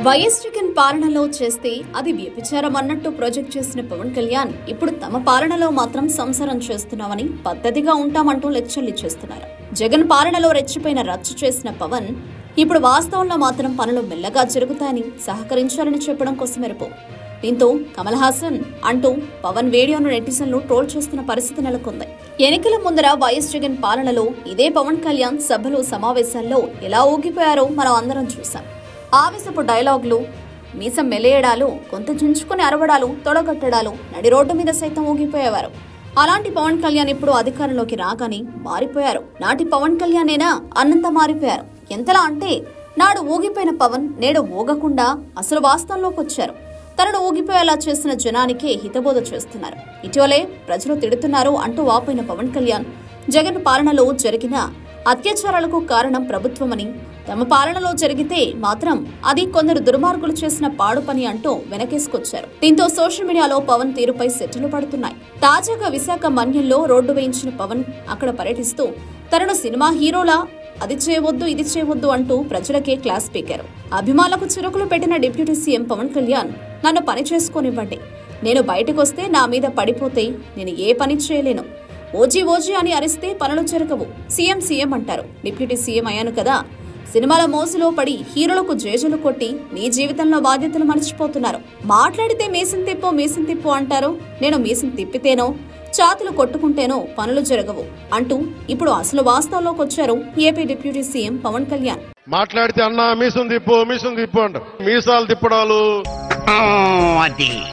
YS Jagan పాలనలో చేస్తే అది వ్యభిచారం అన్నట్టు ప్రాజెక్ట్ చేసిన పవన్ కళ్యాణ్ ఇప్పుడు తమ పాలనలో మాత్రం సంసారం చేస్తున్నామని పద్ధతిగా ఉంటామంటూ లెక్చర్లు చేస్తున్నారు. జగన్ పాలనలో రెచ్చిపోయిన రచ్చ చేసిన పవన్ ఇప్పుడు వాస్తవంలో మాత్రం పనులు మెల్లగా జరుగుతాయని సహకరించాలని చెప్పడం కోసమెరుపు. దీంతో కమల్ హాసన్ అంటూ పవన్ వీడియోను నెటిజన్లు ట్రోల్ చేస్తున్న పరిస్థితి నెలకొంది. ఎన్నికల ముందర వైఎస్ జగన్ పాలనలో ఇదే పవన్ కళ్యాణ్ సభలు సమావేశాల్లో ఎలా ఊగిపోయారో మనం అందరం చూసాం. ఆవేశపు డైలాగులు, మీసం మెలేయడాలు, గొంతు చించుకుని అరవడాలు, తొడగట్టడాలు, నడి రోడ్డు మీద సైతం ఊగిపోయేవారు. అలాంటి పవన్ కళ్యాణ్ ఇప్పుడు అధికారంలోకి రాగానే మారిపోయారు. నాటి పవన్ కళ్యాణేనా అన్నంత మారిపోయారు. ఎంతలా అంటే నాడు ఊగిపోయిన పవన్ నేడు ఊగకుండా అసలు వాస్తవంలోకి వచ్చారు. తనను ఊగిపోయేలా చేసిన జనానికే హితబోధ చేస్తున్నారు. ఇటీవలే ప్రజలు తిడుతున్నారు అంటూ వాపోయిన పవన్ కళ్యాణ్ జగన్ పాలనలో జరిగిన అత్యాచారాలకు కారణం ప్రభుత్వమని, తమ పాలనలో జరిగితే మాత్రం అది కొందరు దుర్మార్గులు చేసిన పాడు పని అంటూ వెనకేసుకొచ్చారు. దీంతో సోషల్ మీడియాలో పవన్ తీరుపై సెట్టులు పడుతున్నాయి. తాజాగా విశాఖ మన్యంలో రోడ్డు వేయించిన పవన్ అక్కడ పర్యటిస్తూ తనను సినిమా హీరోలా అది చేయవద్దు ఇది చేయవద్దు అంటూ ప్రజలకే క్లాస్ పీకారు. అభిమానులకు చిరుకులు పెట్టిన డిప్యూటీ సీఎం పవన్ కళ్యాణ్, నన్ను పని చేసుకోనివ్వండి, నేను బయటకొస్తే నా మీద పడిపోతే నేను ఏ పని చేయలేను, ఓజీ ఓజీ అని అరిస్తే పనులు జరగవు, సీఎం సీఎం అంటారు, డిప్యూటీ సీఎం అయ్యాను కదా, సినిమాల మోసులో పడి హీరోలకు జేజులు కొట్టి మీ జీవితంలో బాధ్యతలు మర్చిపోతున్నారు, మాట్లాడితే మీసం తిప్పు అంటారు, నేను మీసం తిప్పితేనో చాతులు కొట్టుకుంటేనో పనులు జరగవు అంటూ ఇప్పుడు అసలు వాస్తవంలోకి వచ్చారు AP deputy CM Pawan Kalyan. మాట్లాడితే అన్నా మీసం తిప్పు అంటారు. మీసాలు తిప్పడాలు,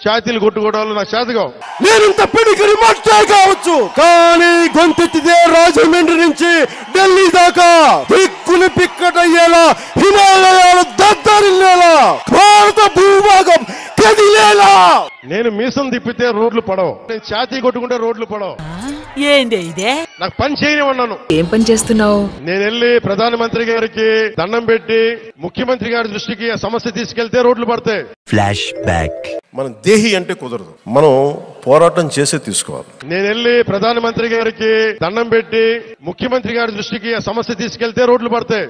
ఛాతీలు కొట్టుకోవడాలు నాకు చేతగా. నేనంత పిడికిరి మట్టే కావచ్చు, కానీ గొంతెత్తిదే రాజమండ్రి నుంచి ఢిల్లీ దాకా దిక్కులు పిక్కటయ్యేలా, హిమాలయాలు దద్దరిల్లేలా, భారత భూభాగం కదిలేలా. నేను మీసం తిప్పితే రోడ్లు పడవు, నేను ఛాతీ కొట్టుకుంటే రోడ్లు పడవు. ఏంది ఇదే? నాకు పని చేయనివన్నాను. ఏం పని చేస్తున్నావు? నేను వెళ్ళి ప్రధానమంత్రి గారికి దండం పెట్టి ముఖ్యమంత్రి గారి దృష్టికి ఆ సమస్య తీసుకెళ్తే రోడ్లు పడతాయి. Flash back. మనం దేహి అంటే కుదరదు, మనం పోరాటం చేసే తీసుకోవాలి. నేను వెళ్ళి ప్రధానమంత్రి గారికి దండం పెట్టి ముఖ్యమంత్రి గారి దృష్టికి ఆ సమస్య తీసుకెళ్తే రోడ్లు పడతాయి.